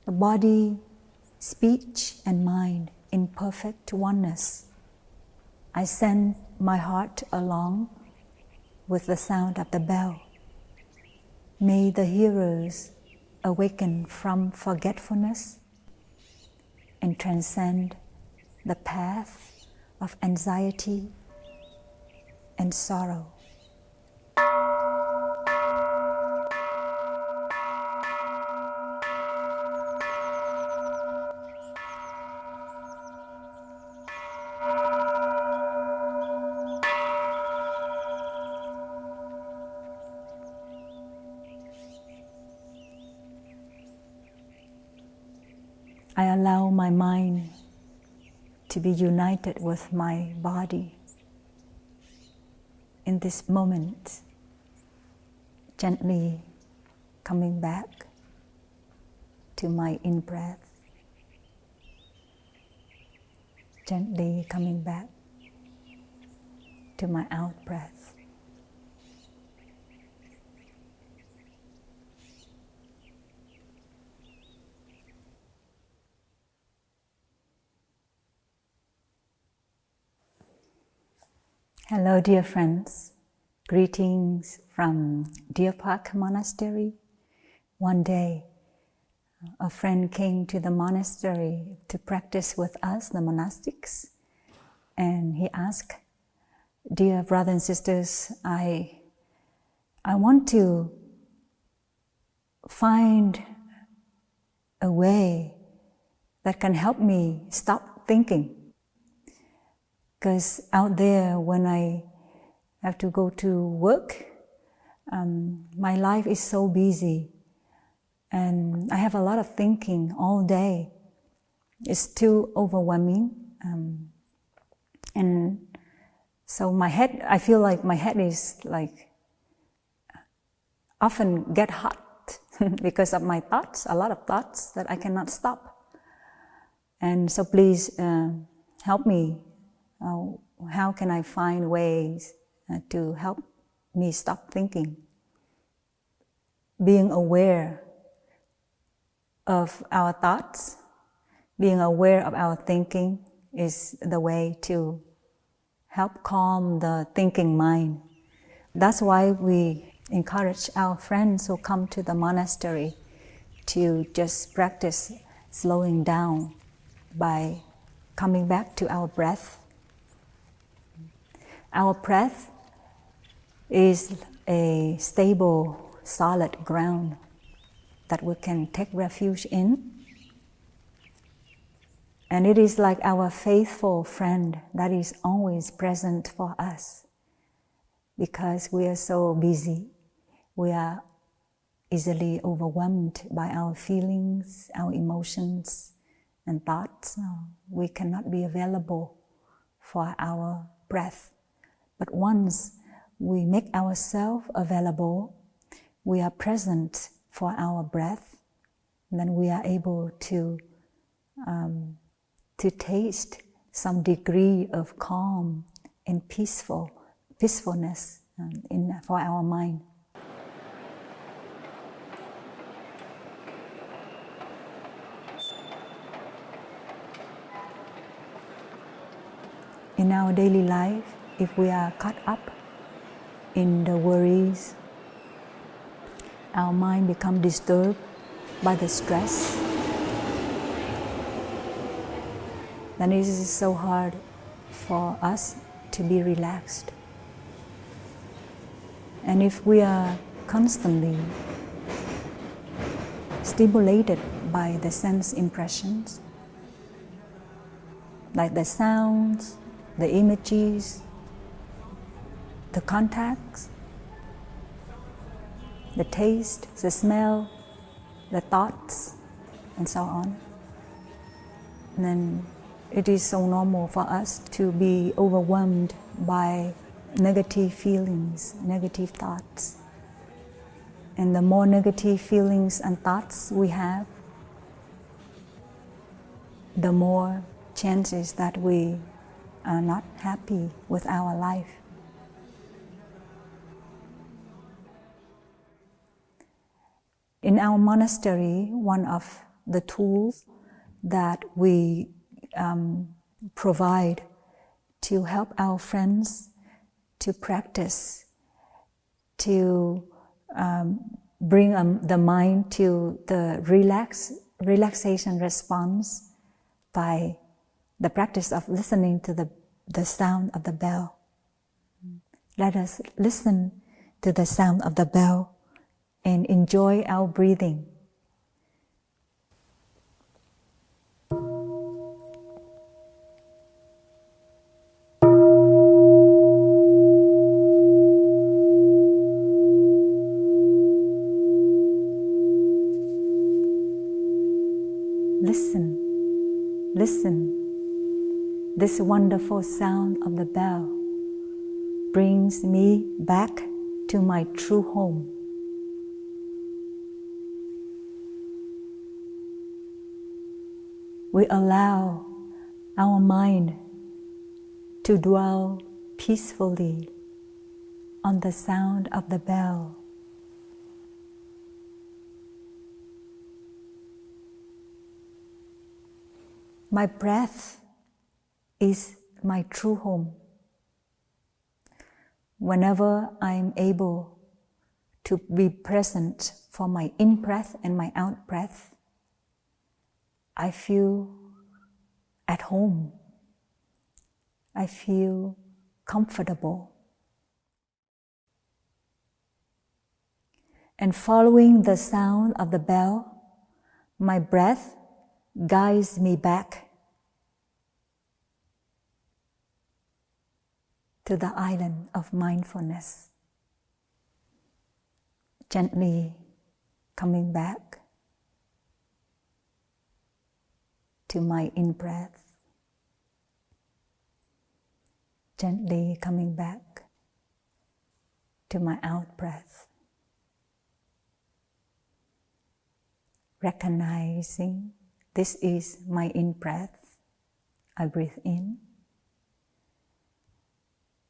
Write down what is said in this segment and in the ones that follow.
the body, speech, and mind in perfect oneness. I send my heart along with the sound of the bell. May the hearers awaken from forgetfulness and transcend the path of anxiety and sorrow. I allow my mind to be united with my body. In this moment, gently coming back to my in-breath, gently coming back to my out-breath. Hello, dear friends. Greetings from Deer Park Monastery. One day, a friend came to the monastery to practice with us, the monastics, and he asked, "Dear brothers and sisters, I want to find a way that can help me stop thinking. Because out there, when I have to go to work, my life is so busy and I have a lot of thinking all day. It's too overwhelming. And so I feel like my head is like often get hot because of my thoughts, a lot of thoughts that I cannot stop. And so please help me. How can I find ways to help me stop thinking? Being aware of our thoughts, being aware of our thinking is the way to help calm the thinking mind. That's why we encourage our friends who come to the monastery to just practice slowing down by coming back to our breath. Our breath is a stable, solid ground that we can take refuge in. And it is like our faithful friend that is always present for us. Because we are so busy, we are easily overwhelmed by our feelings, our emotions, and thoughts. We cannot be available for our breath. But once we make ourselves available, we are present for our breath, then we are able to taste some degree of calm and peacefulness for our mind. In our daily life, if we are caught up in the worries, our mind becomes disturbed by the stress, then it is so hard for us to be relaxed. And if we are constantly stimulated by the sense impressions, like the sounds, the images, the contacts, the taste, the smell, the thoughts, and so on, then it is so normal for us to be overwhelmed by negative feelings, negative thoughts. And the more negative feelings and thoughts we have, the more chances that we are not happy with our life. In our monastery, one of the tools that we provide to help our friends to practice, to bring the mind to the relaxation response by the practice of listening to the sound of the bell. Let us listen to the sound of the bell and enjoy our breathing. Listen, listen. This wonderful sound of the bell brings me back to my true home. We allow our mind to dwell peacefully on the sound of the bell. My breath is my true home. Whenever I am able to be present for my in-breath and my out-breath, I feel at home. I feel comfortable. And following the sound of the bell, my breath guides me back to the island of mindfulness, gently coming back to my in-breath, gently coming back to my out-breath, recognizing this is my in-breath, I breathe in.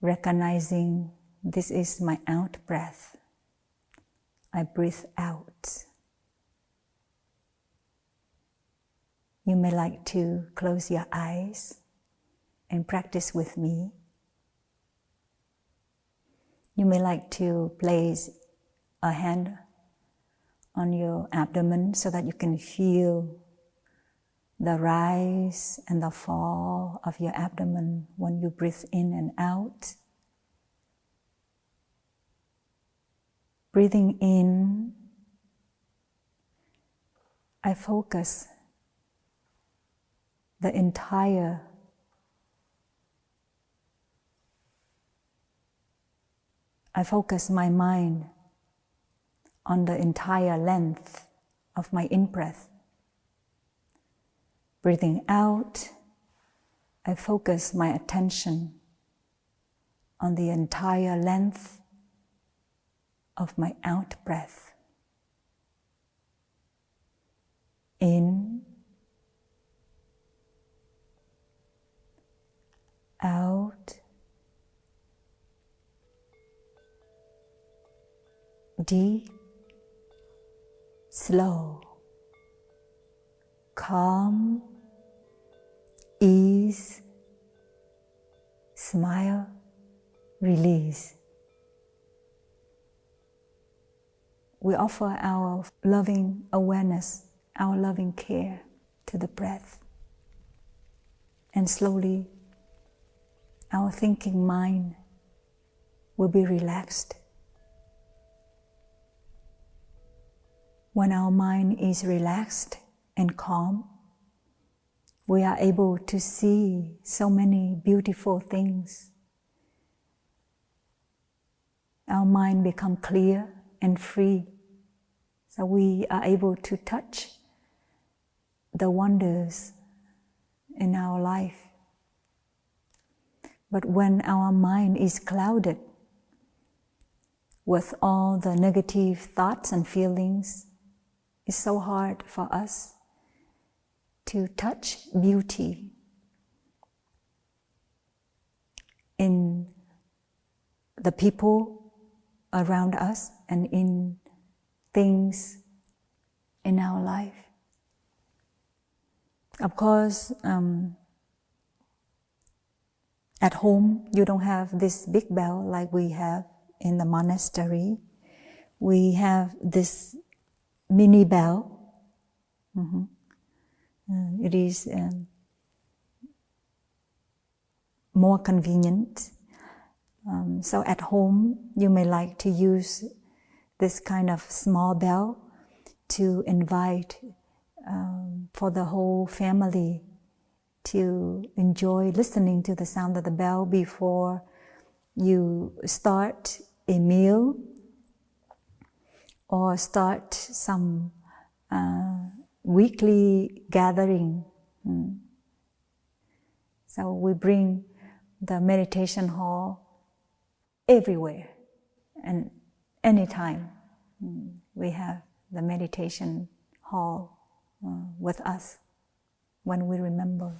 Recognizing this is my out-breath, I breathe out. You may like to close your eyes and practice with me. You may like to place a hand on your abdomen so that you can feel the rise and the fall of your abdomen when you breathe in and out. Breathing in, I focus my mind on the entire length of my in-breath. Breathing out, I focus my attention on the entire length of my out-breath. In, out, deep, slow, calm, ease, smile, release. We offer our loving awareness, our loving care to the breath. And slowly, our thinking mind will be relaxed. When our mind is relaxed and calm, we are able to see so many beautiful things. Our mind becomes clear and free, so we are able to touch the wonders in our life. But when our mind is clouded with all the negative thoughts and feelings, it's so hard for us to touch beauty in the people around us and in things in our life. Of course, at home, you don't have this big bell like we have in the monastery. We have this mini bell. It is more convenient. So at home, you may like to use this kind of small bell to invite for the whole family to enjoy listening to the sound of the bell before you start a meal or start some weekly gathering. So we bring the meditation hall everywhere and anytime. We have the meditation hall with us when we remember.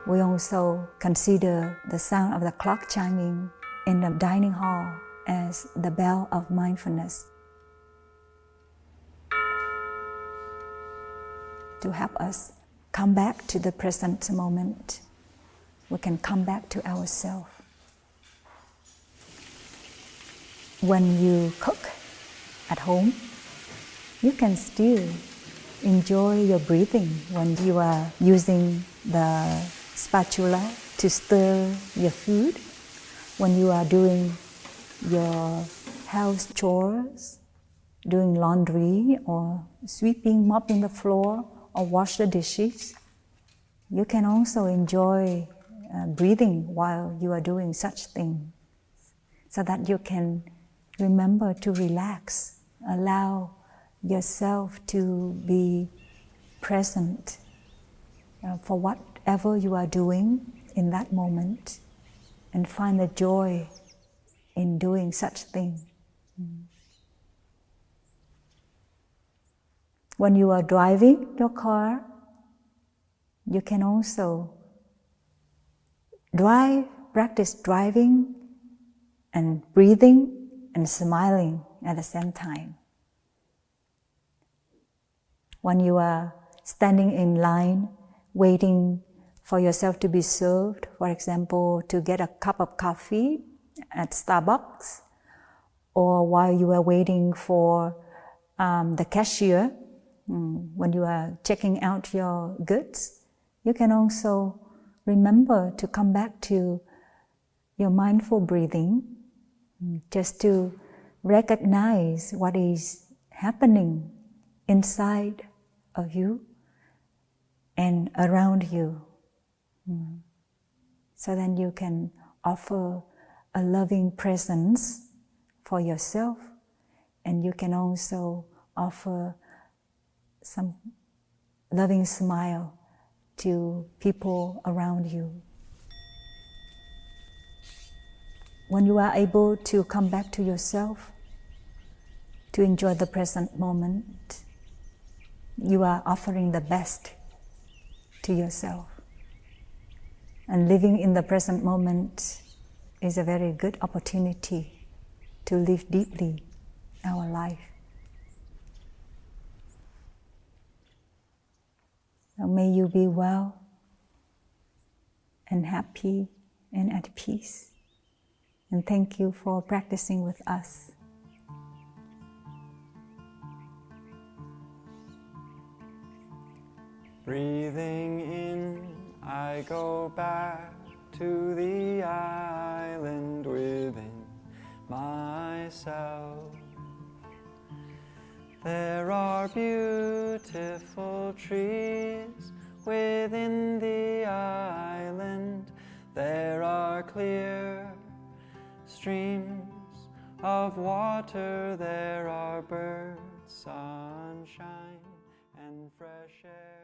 We also consider the sound of the clock chiming in the dining hall as the bell of mindfulness to help us come back to the present moment. We can come back to ourselves. When you cook at home, you can still enjoy your breathing when you are using the spatula to stir your food, when you are doing your house chores, doing laundry or sweeping, mopping the floor or wash the dishes. You can also enjoy breathing while you are doing such things, so that you can remember to relax, allow yourself to be present for whatever you are doing in that moment, and find the joy in doing such things. When you are driving your car, you can also practice driving and breathing and smiling at the same time. When you are standing in line, waiting for yourself to be served, for example, to get a cup of coffee at Starbucks, or while you are waiting for the cashier, when you are checking out your goods, you can also remember to come back to your mindful breathing, just to recognize what is happening inside of you and around you. So then you can offer a loving presence for yourself, and you can also offer some loving smile to people around you. When you are able to come back to yourself, to enjoy the present moment, you are offering the best to yourself. And living in the present moment is a very good opportunity to live deeply our life. So may you be well and happy and at peace. And thank you for practicing with us. Breathing in, I go back to the island within myself. There are beautiful trees within the island. There are clear streams of water. There are birds, sunshine, and fresh air.